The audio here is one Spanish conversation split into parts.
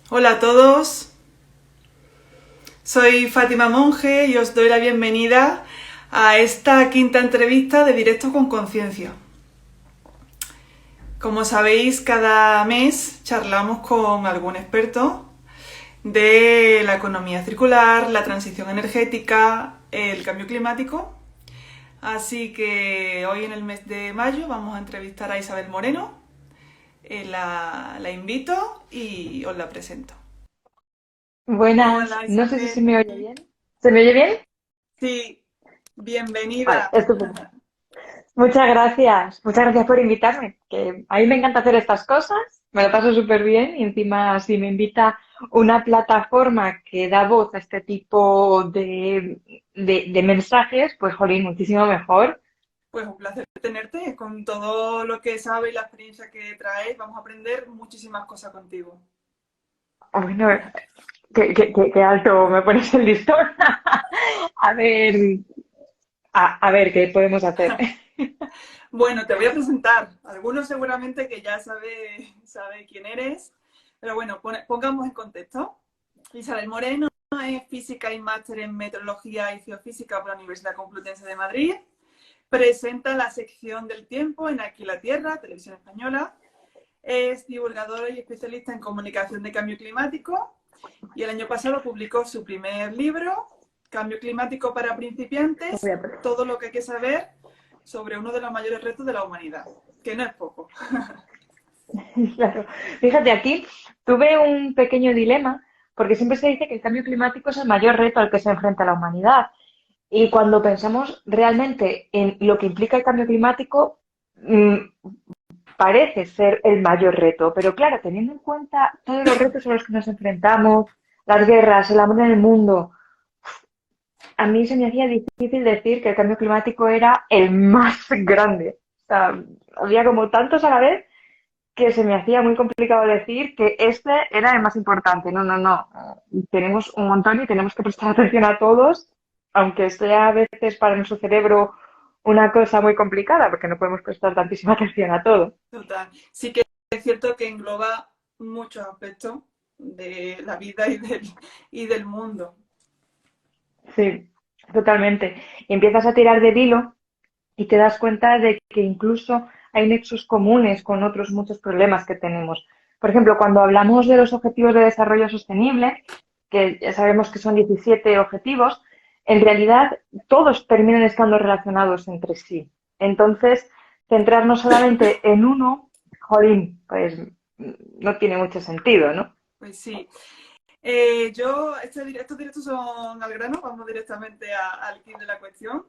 Hola a todos, soy Fátima Monge y os doy la bienvenida a esta quinta entrevista de Directo con Conciencia. Como sabéis, cada mes charlamos con algún experto de la economía circular, la transición energética, el cambio climático. Así que hoy en el mes de mayo vamos a entrevistar a Isabel Moreno. La invito y os la presento. Buenas, Hola no sé si se Isabel. me oye bien. ¿Se me oye bien? Sí, Vale, bienvenida. estupendo. Muchas gracias por invitarme, que a mí me encanta hacer estas cosas, me lo paso súper bien y encima si me invita una plataforma que da voz a este tipo de mensajes, pues jolín, muchísimo mejor. Pues un placer tenerte. Con todo lo que sabes y la experiencia que traes, vamos a aprender muchísimas cosas contigo. Bueno, qué alto me pones el listón. A ver, a ver qué podemos hacer. Bueno, te voy a presentar. Algunos seguramente que ya sabe quién eres, pero bueno, pongamos en contexto. Isabel Moreno es física y máster en meteorología y geofísica por la Universidad Complutense de Madrid. Presenta la sección del tiempo en Aquí la Tierra, Televisión Española. Es divulgadora y especialista en comunicación de cambio climático y el año pasado publicó su primer libro, Cambio climático para principiantes, todo lo que hay que saber sobre uno de los mayores retos de la humanidad, que no es poco. Claro. Fíjate, aquí tuve un pequeño dilema, porque siempre se dice que el cambio climático es el mayor reto al que se enfrenta la humanidad. Y cuando pensamos realmente en lo que implica el cambio climático, mm, parece ser el mayor reto. Pero claro, teniendo en cuenta todos los retos a los que nos enfrentamos, las guerras, el hambre en el mundo, a mí se me hacía difícil decir que el cambio climático era el más grande. O sea, había como tantos a la vez que se me hacía muy complicado decir que este era el más importante. No, no, no. Tenemos un montón y tenemos que prestar atención a todos, aunque sea a veces para nuestro cerebro una cosa muy complicada, porque no podemos prestar tantísima atención a todo. Total. Sí que es cierto que engloba muchos aspectos de la vida y del mundo. Sí, totalmente. Y empiezas a tirar del hilo y te das cuenta de que incluso hay nexos comunes con otros muchos problemas que tenemos. Por ejemplo, cuando hablamos de los objetivos de desarrollo sostenible, que ya sabemos que son 17 objetivos, en realidad todos terminan estando relacionados entre sí. Entonces, centrarnos solamente en uno, jolín, pues no tiene mucho sentido, ¿no? Pues sí. Estos directos son al grano, vamos directamente al kit de la cuestión.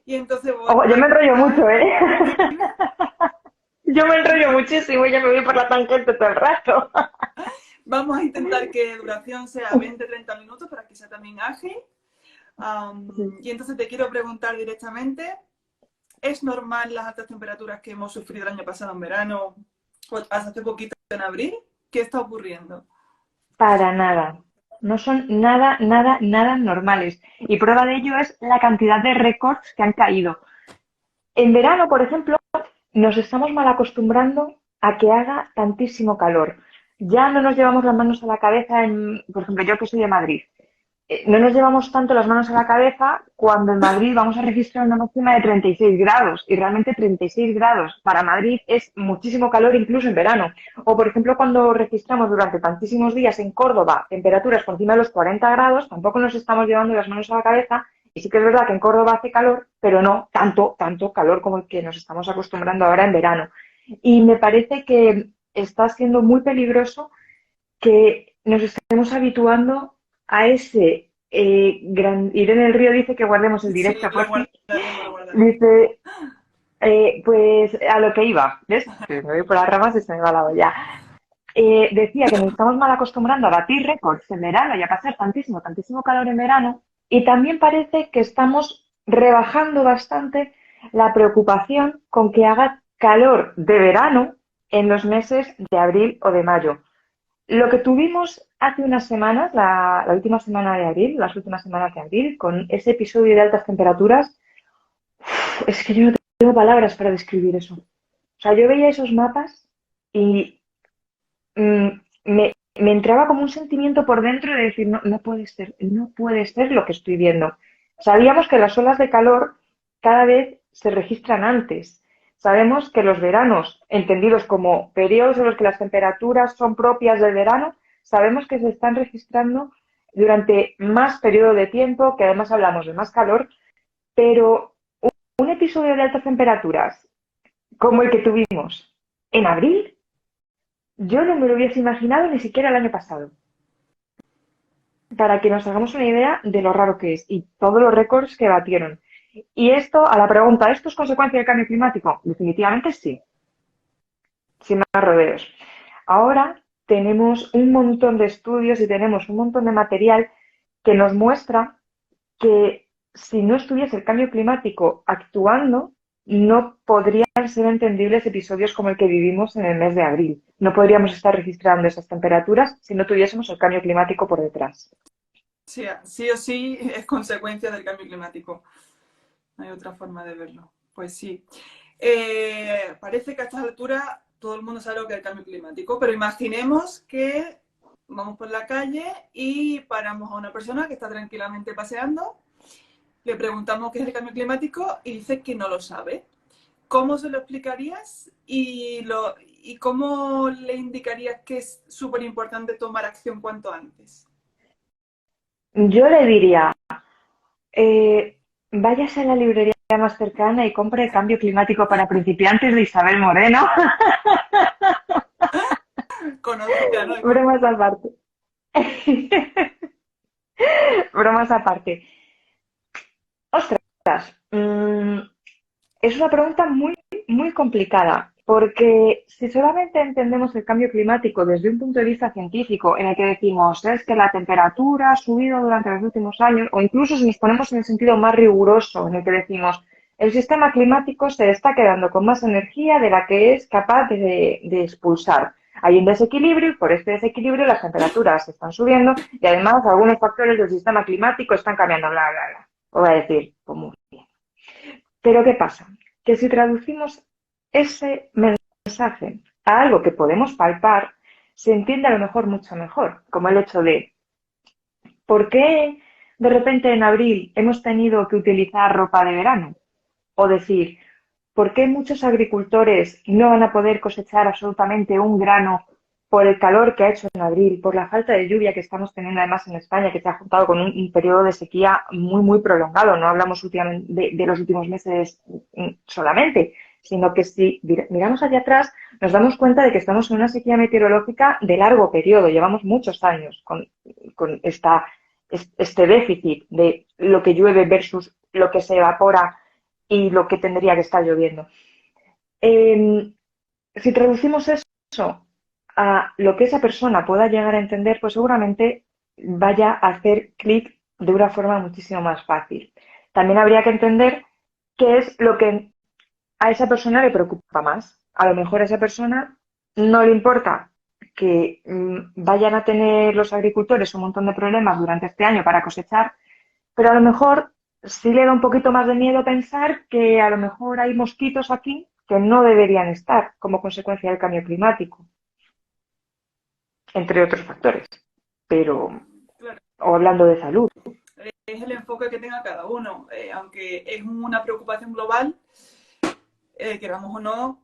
Y entonces voy Ojo, yo a me enrollo intentar, mucho, ¿eh? dime, Yo me enrollo muchísimo, ya me voy por la tangente todo el rato. vamos a intentar que duración sea 20-30 minutos para que sea también ágil. Y entonces te quiero preguntar directamente, ¿es normal las altas temperaturas que hemos sufrido el año pasado en verano o hasta hace poquito en abril? ¿Qué está ocurriendo? Para nada. No son nada, nada, nada normales. Y prueba de ello es la cantidad de récords que han caído. En verano, por ejemplo, nos estamos mal acostumbrando a que haga tantísimo calor. Ya no nos llevamos las manos a la cabeza, por ejemplo, yo que soy de Madrid. No nos llevamos tanto las manos a la cabeza cuando en Madrid vamos a registrar una máxima de 36 grados y realmente 36 grados para Madrid es muchísimo calor incluso en verano. O por ejemplo cuando registramos durante tantísimos días en Córdoba temperaturas por encima de los 40 grados, tampoco nos estamos llevando las manos a la cabeza y sí que es verdad que en Córdoba hace calor, pero no tanto, tanto calor como el que nos estamos acostumbrando ahora en verano. Y me parece que está siendo muy peligroso que nos estemos habituando a ese gran... Irene del Río dice que guardemos el Sí, directo, lo por fin. guardaremos, lo guardaremos. Dice, pues a lo que iba, ¿ves? Que me voy por las ramas y se me va la olla. Decía que nos estamos mal acostumbrando a batir récords en verano y a pasar tantísimo, tantísimo calor en verano. Y también parece que estamos rebajando bastante la preocupación con que haga calor de verano en los meses de abril o de mayo. Lo que tuvimos hace unas semanas, la última semana de abril, las últimas semanas de abril, con ese episodio de altas temperaturas, es que yo no tengo palabras para describir eso. O sea, yo veía esos mapas y mm, me me entraba como un sentimiento por dentro de decir, no, no puede ser, no puede ser lo que estoy viendo. Sabíamos que las olas de calor cada vez se registran antes. Sabemos que los veranos, entendidos como periodos en los que las temperaturas son propias del verano, sabemos que se están registrando durante más periodo de tiempo, que además hablamos de más calor, pero un episodio de altas temperaturas como el que tuvimos en abril, yo no me lo hubiese imaginado ni siquiera el año pasado. Para que nos hagamos una idea de lo raro que es y todos los récords que batieron. Y esto, a la pregunta, ¿esto es consecuencia del cambio climático? Definitivamente sí, sin más rodeos. Ahora tenemos un montón de estudios y tenemos un montón de material que nos muestra que si no estuviese el cambio climático actuando, no podrían ser entendibles episodios como el que vivimos en el mes de abril. No podríamos estar registrando esas temperaturas si no tuviésemos el cambio climático por detrás. Sí, sí o sí es consecuencia del cambio climático. No hay otra forma de verlo. Pues sí. Parece que a estas alturas todo el mundo sabe lo que es el cambio climático, pero imaginemos que vamos por la calle y paramos a una persona que está tranquilamente paseando, le preguntamos qué es el cambio climático y dice que no lo sabe. ¿Cómo se lo explicarías y cómo le indicarías que es súper importante tomar acción cuanto antes? Yo le diría, váyase a la librería más cercana y compre el cambio climático para principiantes de Isabel Moreno. Conocida, ¿no? Bromas aparte. Bromas aparte. Ostras, es una pregunta muy, muy complicada, porque si solamente entendemos el cambio climático desde un punto de vista científico, en el que decimos es que la temperatura ha subido durante los últimos años, o incluso si nos ponemos en el sentido más riguroso, en el que decimos el sistema climático se está quedando con más energía de la que es capaz de expulsar. Hay un desequilibrio y por este desequilibrio las temperaturas están subiendo y además algunos factores del sistema climático están cambiando, bla, bla, bla. Os voy a decir, pues muy bien. Pero ¿qué pasa? Que si traducimos ese mensaje a algo que podemos palpar, se entiende a lo mejor mucho mejor, como el hecho de ¿por qué de repente en abril hemos tenido que utilizar ropa de verano? O decir, ¿por qué muchos agricultores no van a poder cosechar absolutamente un grano por el calor que ha hecho en abril, por la falta de lluvia que estamos teniendo además en España, que se ha juntado con un periodo de sequía muy, muy prolongado? No hablamos últimamente de los últimos meses solamente, sino que si miramos hacia atrás nos damos cuenta de que estamos en una sequía meteorológica de largo periodo. Llevamos muchos años con este déficit de lo que llueve versus lo que se evapora y lo que tendría que estar lloviendo. Si traducimos eso a lo que esa persona pueda llegar a entender, pues seguramente vaya a hacer clic de una forma muchísimo más fácil. También habría que entender qué es lo que a esa persona le preocupa más. A lo mejor a esa persona no le importa que vayan a tener los agricultores un montón de problemas durante este año para cosechar, pero a lo mejor sí le da un poquito más de miedo pensar que a lo mejor hay mosquitos aquí que no deberían estar como consecuencia del cambio climático, entre otros factores. Pero, Claro, o hablando de salud. es el enfoque que tenga cada uno. Aunque es una preocupación global, queramos o no,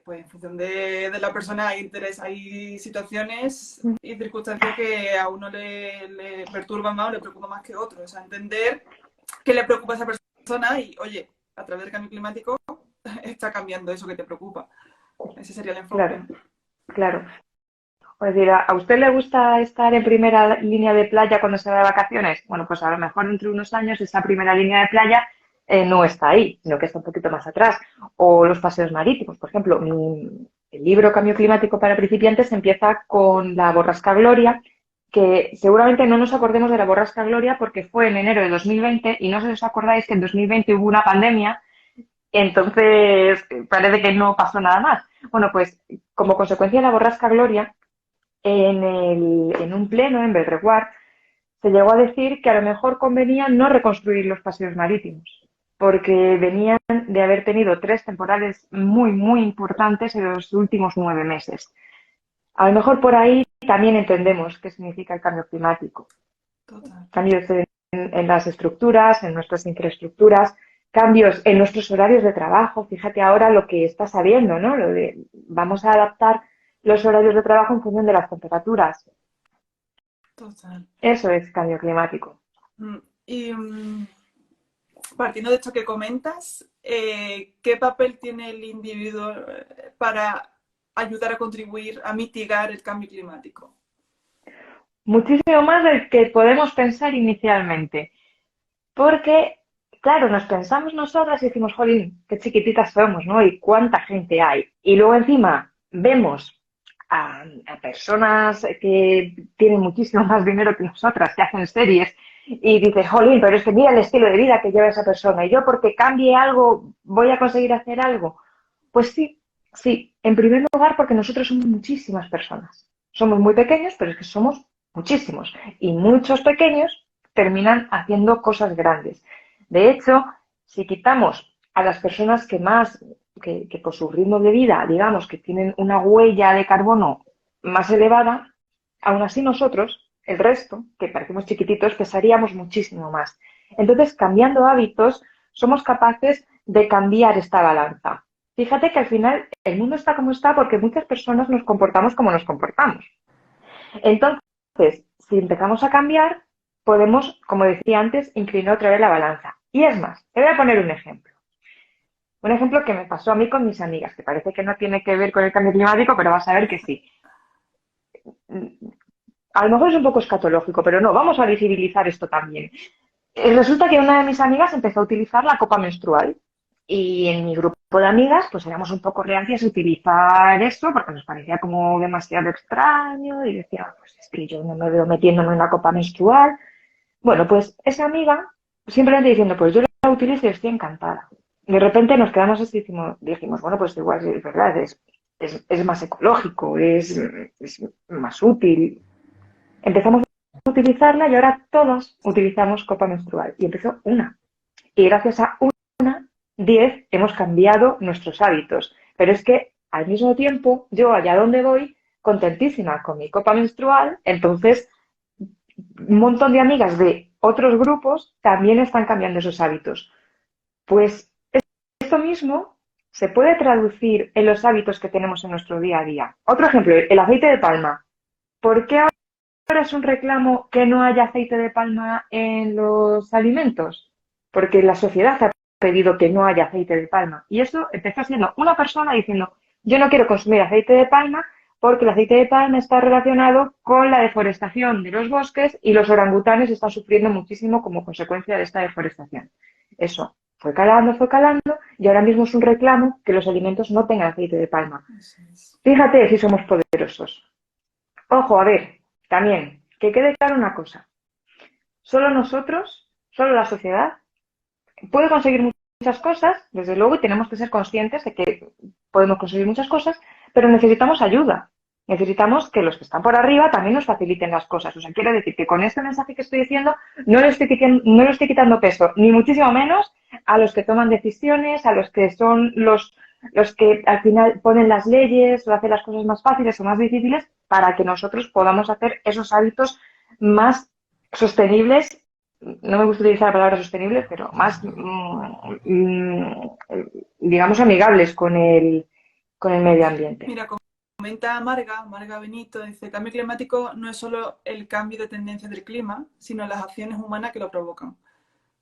pues en función de la persona hay interés, hay situaciones y circunstancias que a uno le perturban más o le preocupa más que a otro. O sea, entender qué le preocupa a esa persona y, oye, a través del cambio climático está cambiando eso que te preocupa. Ese sería el enfoque. Claro, claro. Es decir, ¿a usted le gusta estar en primera línea de playa cuando se va de vacaciones? Bueno, pues a lo mejor dentro de unos años esa primera línea de playa no está ahí, sino que está un poquito más atrás. O los paseos marítimos. Por ejemplo, el libro Cambio Climático para Principiantes empieza con la borrasca Gloria, que seguramente no nos acordemos de la borrasca Gloria porque fue en enero de 2020 y no sé si os acordáis que en 2020 hubo una pandemia, entonces parece que no pasó nada más. Bueno, pues como consecuencia de la borrasca Gloria, en un pleno en Belreguard se llegó a decir que a lo mejor convenía no reconstruir los paseos marítimos, porque venían de haber tenido 3 temporales muy, muy importantes en los últimos 9 meses. A lo mejor por ahí también entendemos qué significa el cambio climático. Total. Cambios en las estructuras, en nuestras infraestructuras, cambios en nuestros horarios de trabajo. Fíjate ahora lo que está sabiendo, ¿no? Lo de vamos a adaptar los horarios de trabajo en función de las temperaturas. Total. Eso es cambio climático. Mm, Y partiendo de esto que comentas, ¿qué papel tiene el individuo para ayudar a contribuir a mitigar el cambio climático? Muchísimo más del que podemos pensar inicialmente. Porque, claro, nos pensamos nosotras y decimos, jolín, qué chiquititas somos, ¿no? Y cuánta gente hay. Y luego encima vemos a personas que tienen muchísimo más dinero que nosotras, que hacen series, y dices, jolín, pero es que mira el estilo de vida que lleva esa persona, y yo porque cambie algo voy a conseguir hacer algo. Pues sí, sí, en primer lugar porque nosotros somos muchísimas personas. Somos muy pequeños, pero es que somos muchísimos. Y muchos pequeños terminan haciendo cosas grandes. De hecho, si quitamos a las personas que más, que por su ritmo de vida, digamos, que tienen una huella de carbono más elevada, aún así nosotros, el resto, que parecemos chiquititos, pesaríamos muchísimo más. Entonces, cambiando hábitos, somos capaces de cambiar esta balanza. Fíjate que al final el mundo está como está porque muchas personas nos comportamos como nos comportamos. Entonces, si empezamos a cambiar, podemos, como decía antes, inclinar otra vez la balanza. Y es más, te voy a poner un ejemplo. Un ejemplo que me pasó a mí con mis amigas, que parece que no tiene que ver con el cambio climático, pero vas a ver que sí. A lo mejor es un poco escatológico, pero no, vamos a visibilizar esto también. Resulta que una de mis amigas empezó a utilizar la copa menstrual y en mi grupo de amigas pues éramos un poco reacias a utilizar esto porque nos parecía como demasiado extraño y decía, pues es que yo no me veo metiéndome en una copa menstrual. Bueno, pues esa amiga simplemente diciendo, pues yo la utilizo y estoy encantada. De repente nos quedamos así y dijimos, bueno, pues igual es verdad, es más ecológico, es más útil. Empezamos a utilizarla y ahora todos utilizamos copa menstrual. Y empezó una. Y gracias a una, 10 hemos cambiado nuestros hábitos. Pero es que al mismo tiempo, yo allá donde voy, contentísima con mi copa menstrual, entonces un montón de amigas de otros grupos también están cambiando esos hábitos. Pues esto mismo se puede traducir en los hábitos que tenemos en nuestro día a día. Otro ejemplo, el aceite de palma. ¿Por qué ahora es un reclamo que no haya aceite de palma en los alimentos? Porque la sociedad ha pedido que no haya aceite de palma. Y eso empezó siendo una persona diciendo, yo no quiero consumir aceite de palma porque el aceite de palma está relacionado con la deforestación de los bosques y los orangutanes están sufriendo muchísimo como consecuencia de esta deforestación. Eso fue calando y ahora mismo es un reclamo que los alimentos no tengan aceite de palma. Eso es. Fíjate si somos poderosos. Ojo, a ver, también, que quede claro una cosa. Solo nosotros, solo la sociedad, puede conseguir muchas cosas, desde luego, y tenemos que ser conscientes de que podemos conseguir muchas cosas, pero necesitamos ayuda. Necesitamos que los que están por arriba también nos faciliten las cosas. O sea, quiero decir que con este mensaje que estoy diciendo no le estoy quitando peso, ni muchísimo menos a los que toman decisiones, a los que son los que al final ponen las leyes o hacen las cosas más fáciles o más difíciles para que nosotros podamos hacer esos hábitos más sostenibles. No me gusta utilizar la palabra sostenible, pero más, digamos, amigables con el medio ambiente. Mira, comenta Marga Benito, dice, el cambio climático no es solo el cambio de tendencia del clima, sino las acciones humanas que lo provocan,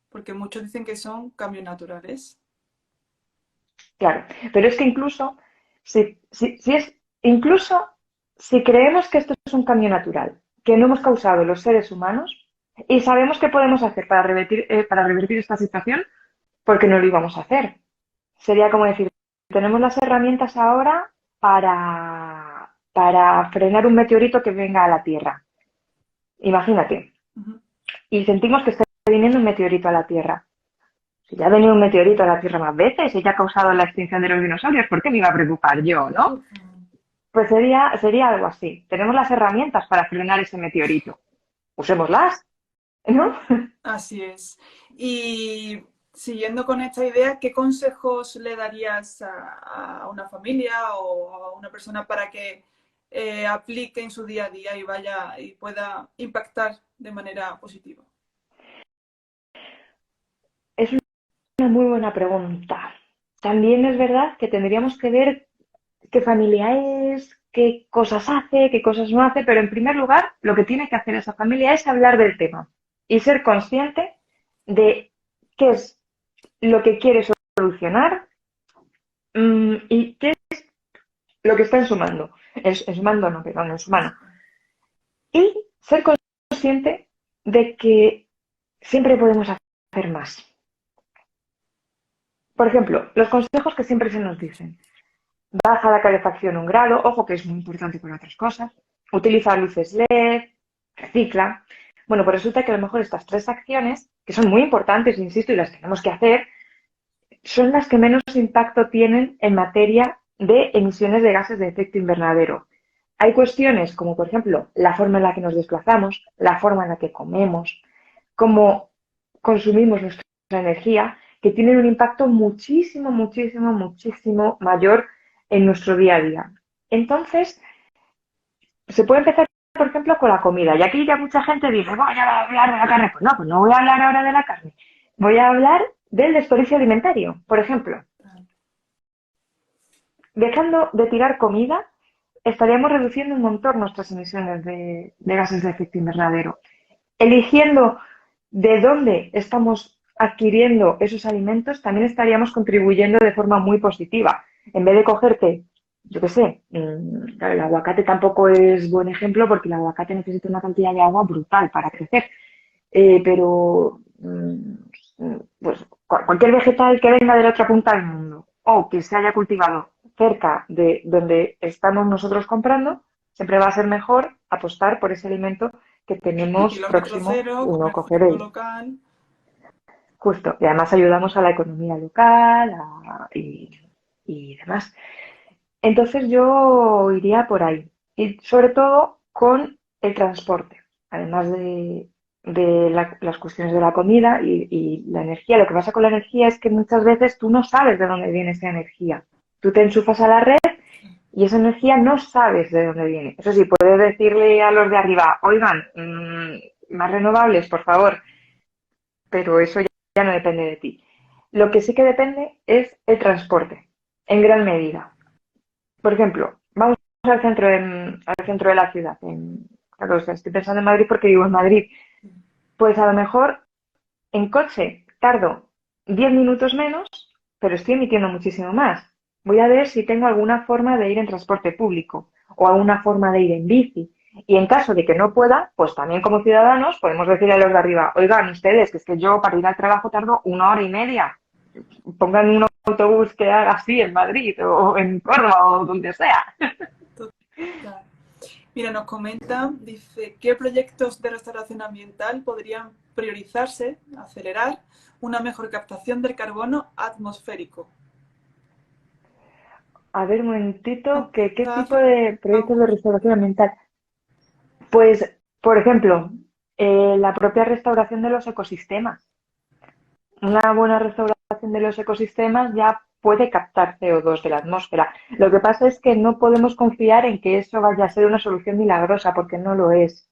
porque muchos dicen que son cambios naturales. Claro, pero es que incluso incluso si creemos que esto es un cambio natural, que no hemos causado los seres humanos y sabemos qué podemos hacer para revertir esta situación, porque no lo íbamos a hacer. Sería como decir, tenemos las herramientas ahora para frenar un meteorito que venga a la Tierra. Imagínate. Ujú. Y sentimos que está viniendo un meteorito a la Tierra. Si ya ha venido un meteorito a la Tierra más veces y ya ha causado la extinción de los dinosaurios, ¿por qué me iba a preocupar yo, no? Pues sería algo así. Tenemos las herramientas para frenar ese meteorito. Usémoslas, ¿no? Así es. Y siguiendo con esta idea, ¿qué consejos le darías a una familia o a una persona para que aplique en su día a día y pueda impactar de manera positiva? Es una muy buena pregunta. También es verdad que tendríamos que ver qué familia es, qué cosas hace, qué cosas no hace, pero en primer lugar, lo que tiene que hacer esa familia es hablar del tema y ser consciente de qué es lo que quiere solucionar, y qué es lo que está en su mando. En su mando, no, perdón, en su mano. Y ser consciente de que siempre podemos hacer más. Por ejemplo, los consejos que siempre se nos dicen. Baja la calefacción 1 grado, ojo que es muy importante para otras cosas. Utiliza luces LED, recicla. Bueno, pues resulta que a lo mejor estas 3 acciones, que son muy importantes, insisto, y las tenemos que hacer, son las que menos impacto tienen en materia de emisiones de gases de efecto invernadero. Hay cuestiones como, por ejemplo, la forma en la que nos desplazamos, la forma en la que comemos, cómo consumimos nuestra energía, que tienen un impacto muchísimo, muchísimo, muchísimo mayor en nuestro día a día. Entonces, se puede empezar, por ejemplo, con la comida. Y aquí ya mucha gente dice, voy a hablar de la carne. Pues no voy a hablar ahora de la carne. Voy a hablar del desperdicio alimentario, por ejemplo. Dejando de tirar comida, estaríamos reduciendo un montón nuestras emisiones de gases de efecto invernadero. Eligiendo de dónde estamos adquiriendo esos alimentos, también estaríamos contribuyendo de forma muy positiva. En vez de cogerte, yo qué sé, claro, el aguacate tampoco es buen ejemplo porque el aguacate necesita una cantidad de agua brutal para crecer. Pero pues cualquier vegetal que venga de la otra punta del mundo o que se haya cultivado cerca de donde estamos nosotros comprando, siempre va a ser mejor apostar por ese alimento que tenemos Kilómetro próximo cero, y no coger comercio el local. justo. Y además ayudamos a la economía local y demás. Entonces yo iría por ahí. Y sobre todo con el transporte, además de las cuestiones de la comida y la energía. Lo que pasa con la energía es que muchas veces tú no sabes de dónde viene esa energía. Tú te enchufas a la red y esa energía no sabes de dónde viene. Eso sí, puedes decirle a los de arriba, oigan, más renovables, por favor, pero eso ya no depende de ti. Lo que sí que depende es el transporte, en gran medida. Por ejemplo, vamos al centro de la ciudad. Claro, o sea, estoy pensando en Madrid porque vivo en Madrid. Pues a lo mejor en coche tardo 10 minutos menos, pero estoy emitiendo muchísimo más. Voy a ver si tengo alguna forma de ir en transporte público o alguna forma de ir en bici. Y en caso de que no pueda, pues también como ciudadanos podemos decirle a los de arriba, oigan ustedes, que es que yo para ir al trabajo tardo 1 hora y media. Pongan un autobús que haga así en Madrid o en Córdoba o donde sea. Total. Mira, nos comenta, dice, ¿qué proyectos de restauración ambiental podrían priorizarse, acelerar una mejor captación del carbono atmosférico? A ver, un momentito, ¿qué tipo Empezar, de proyectos de vamos, restauración ambiental? Pues, por ejemplo, la propia restauración de los ecosistemas. Una buena restauración de los ecosistemas ya puede captar CO2 de la atmósfera. Lo que pasa es que no podemos confiar en que eso vaya a ser una solución milagrosa, porque no lo es.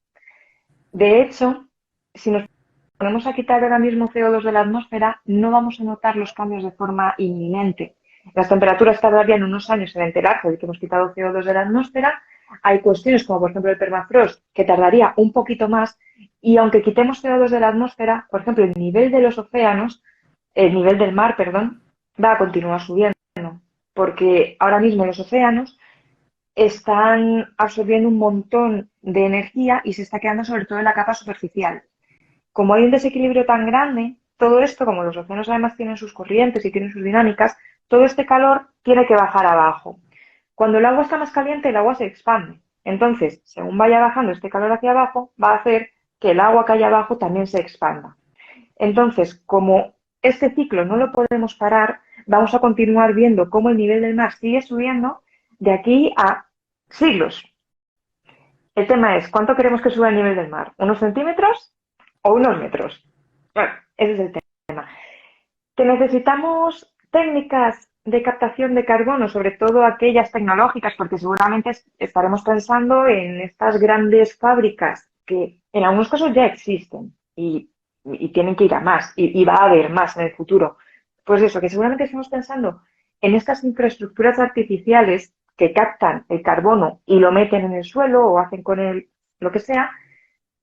De hecho, si nos ponemos a quitar ahora mismo CO2 de la atmósfera, no vamos a notar los cambios de forma inminente. Las temperaturas tardarían unos años en enterarse de que hemos quitado CO2 de la atmósfera. Hay cuestiones como, por ejemplo, el permafrost, que tardaría un poquito más. Y aunque quitemos CO2 de la atmósfera, por ejemplo, el nivel de los océanos, el nivel del mar, perdón, va a continuar subiendo. Porque ahora mismo los océanos están absorbiendo un montón de energía y se está quedando sobre todo en la capa superficial. Como hay un desequilibrio tan grande, todo esto, como los océanos además tienen sus corrientes y tienen sus dinámicas, todo este calor tiene que bajar abajo. Cuando el agua está más caliente, el agua se expande. Entonces, según vaya bajando este calor hacia abajo, va a hacer que el agua que hay abajo también se expanda. Entonces, como este ciclo no lo podemos parar, vamos a continuar viendo cómo el nivel del mar sigue subiendo de aquí a siglos. El tema es, ¿cuánto queremos que suba el nivel del mar? ¿Unos centímetros o unos metros? Bueno, ese es el tema. ¿Que necesitamos técnicas? de captación de carbono, sobre todo aquellas tecnológicas, porque seguramente estaremos pensando en estas grandes fábricas que en algunos casos ya existen y tienen que ir a más y va a haber más en el futuro. Pues eso, que seguramente estamos pensando en estas infraestructuras artificiales que captan el carbono y lo meten en el suelo o hacen con él lo que sea,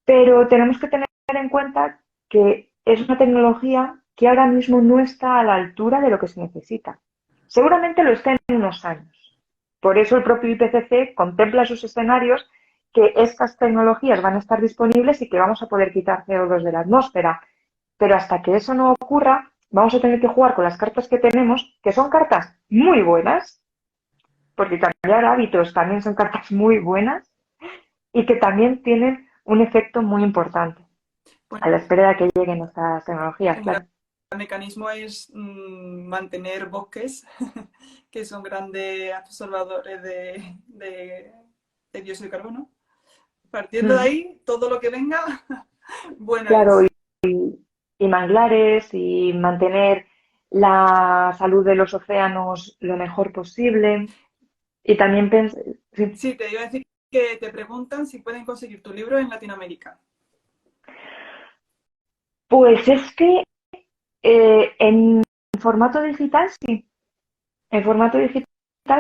pero tenemos que tener en cuenta que es una tecnología que ahora mismo no está a la altura de lo que se necesita. Seguramente lo esté en unos años. Por eso el propio IPCC contempla sus escenarios que estas tecnologías van a estar disponibles y que vamos a poder quitar CO2 de la atmósfera. Pero hasta que eso no ocurra, vamos a tener que jugar con las cartas que tenemos, que son cartas muy buenas, porque cambiar hábitos también son cartas muy buenas y que también tienen un efecto muy importante Bueno, a la espera de que lleguen estas tecnologías, un gran claro. mecanismo es mantener bosques, que son grandes absorbadores de dióxido de carbono. Partiendo de Mm, ahí, todo lo que venga, bueno claro, es. y manglares y mantener la salud de los océanos lo mejor posible. Y también sí. Sí, te iba a decir que te preguntan si pueden conseguir tu libro en Latinoamérica. Pues es que en formato digital sí. En formato digital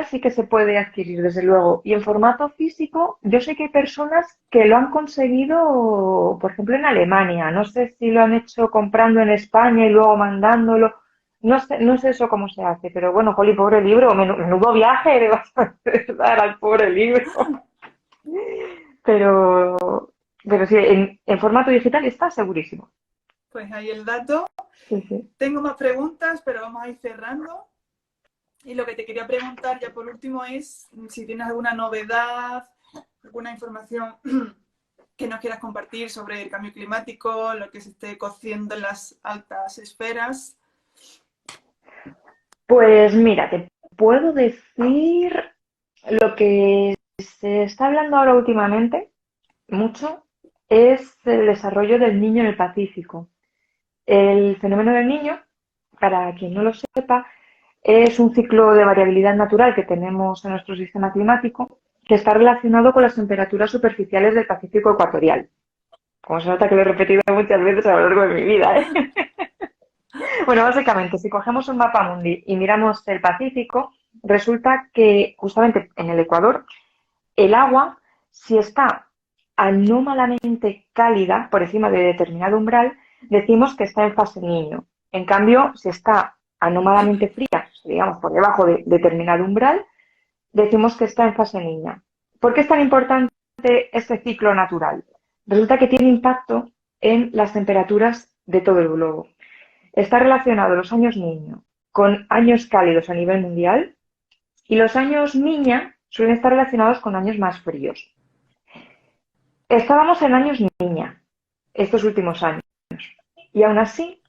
sí que se puede adquirir, desde luego. Y en formato físico, yo sé que hay personas que lo han conseguido, por ejemplo, en Alemania. No sé si lo han hecho comprando en España y luego mandándolo. No sé eso cómo se hace, pero bueno, jolí, pobre libro, menudo viaje le vas a dar al pobre libro. Pero, pero sí, en formato digital está segurísimo. Pues ahí el dato. Sí, sí. Tengo más preguntas, pero vamos a ir cerrando. Y lo que te quería preguntar ya por último es si tienes alguna novedad, alguna información que nos quieras compartir sobre el cambio climático, lo que se esté cociendo en las altas esferas. Pues mira, te puedo decir lo que se está hablando ahora últimamente mucho es el desarrollo del niño en el Pacífico. El fenómeno del niño, para quien no lo sepa, es un ciclo de variabilidad natural que tenemos en nuestro sistema climático que está relacionado con las temperaturas superficiales del Pacífico ecuatorial. Como se nota que lo he repetido muchas veces a lo largo de mi vida, ¿eh? Bueno, básicamente, si cogemos un mapa mundi y miramos el Pacífico, resulta que justamente en el Ecuador el agua, si está anómalamente cálida por encima de determinado umbral, decimos que está en fase niño. En cambio, si está anómalamente fría, digamos por debajo de determinado umbral, decimos que está en fase niña. ¿Por qué es tan importante este ciclo natural? Resulta que tiene impacto en las temperaturas de todo el globo. Está relacionado los años niño con años cálidos a nivel mundial y los años niña suelen estar relacionados con años más fríos. Estábamos en años niña estos últimos años y aún así,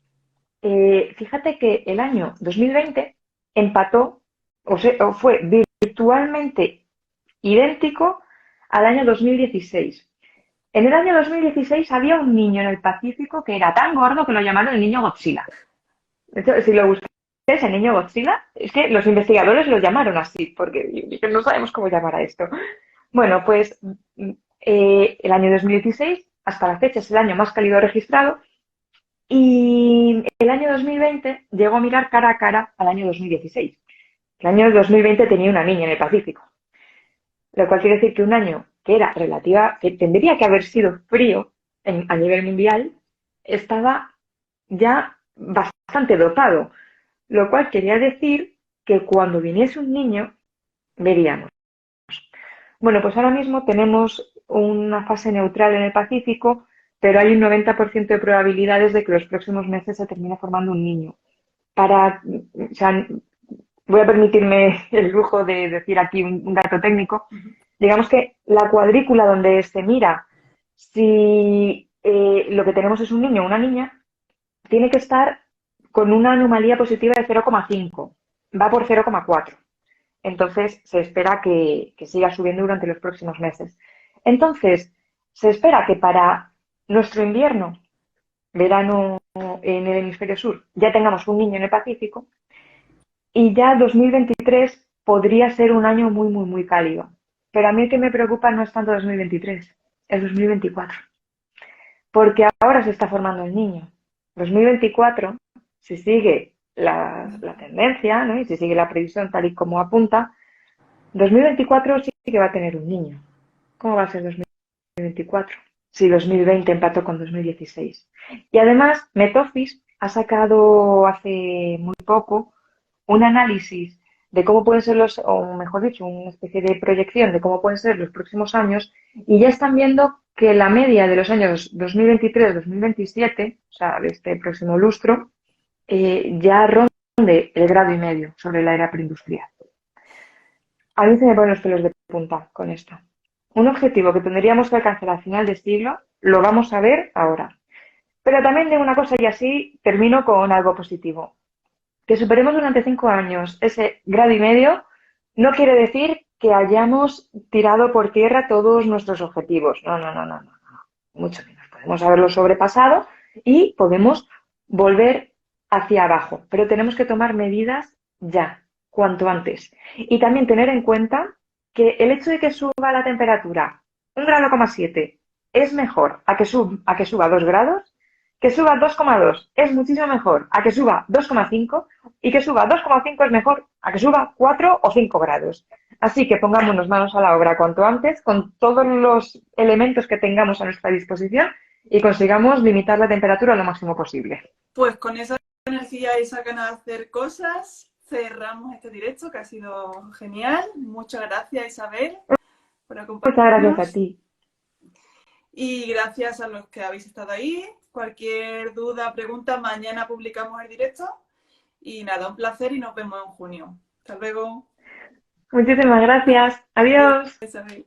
fíjate que el año 2020 empató o fue virtualmente idéntico al año 2016. En el año 2016 había un niño en el Pacífico que era tan gordo que lo llamaron el niño Godzilla. De hecho, si lo buscáis, el niño Godzilla, es que los investigadores lo llamaron así, porque no sabemos cómo llamar a esto. Bueno, pues el año 2016 hasta la fecha es el año más cálido registrado y el año 2020 llegó a mirar cara a cara al año 2016. El año 2020 tenía una niña en el Pacífico, lo cual quiere decir que un año que era relativa, que tendría que haber sido frío a nivel mundial, estaba ya bastante dopado, lo cual quería decir que cuando viniese un niño, veríamos. Bueno, pues ahora mismo tenemos una fase neutral en el Pacífico, pero hay un 90% de probabilidades de que los próximos meses se termine formando un niño. O sea, voy a permitirme el lujo de decir aquí un dato técnico. Digamos que la cuadrícula donde se mira si lo que tenemos es un niño o una niña, tiene que estar con una anomalía positiva de 0,5. Va por 0,4. Entonces, se espera que siga subiendo durante los próximos meses. Entonces, se espera que para nuestro invierno, verano en el hemisferio sur, ya tengamos un niño en el Pacífico y ya 2023 podría ser un año muy, muy, muy cálido. Pero a mí el que me preocupa no es tanto 2023, es 2024. Porque ahora se está formando el niño. 2024, si sigue la tendencia, ¿no? Y si sigue la previsión tal y como apunta, 2024 sí que va a tener un niño. ¿Cómo va a ser 2024? Si 2020 empató con 2016. Y además, Metofis ha sacado hace muy poco un análisis de cómo pueden ser o mejor dicho, una especie de proyección de cómo pueden ser los próximos años, y ya están viendo que la media de los años 2023-2027, o sea, de este próximo lustro, ya ronde el grado y medio sobre la era preindustrial. A mí se me ponen los pelos de punta con esto. Un objetivo que tendríamos que alcanzar al final de siglo, lo vamos a ver ahora. Pero también de una cosa, y así termino con algo positivo. Que superemos durante 5 años ese grado y medio no quiere decir que hayamos tirado por tierra todos nuestros objetivos. No, no, no, no, no, no. Mucho menos. Podemos haberlo sobrepasado y podemos volver hacia abajo. Pero tenemos que tomar medidas ya, cuanto antes. Y también tener en cuenta que el hecho de que suba la temperatura 1,7 es mejor a que suba 2 grados, que suba 2,2 es muchísimo mejor a que suba 2,5 y que suba 2,5 es mejor a que suba 4 o 5 grados. Así que pongámonos manos a la obra cuanto antes con todos los elementos que tengamos a nuestra disposición y consigamos limitar la temperatura lo máximo posible. Pues con esa energía y esa ganas de hacer cosas, cerramos este directo que ha sido genial. Muchas gracias, Isabel, por Muchas gracias a acompañarnos. ti. Y gracias a los que habéis estado ahí. Cualquier duda, pregunta, mañana publicamos el directo. Y nada, un placer y nos vemos en junio. Hasta luego. Muchísimas gracias. Adiós, Adiós. Isabel.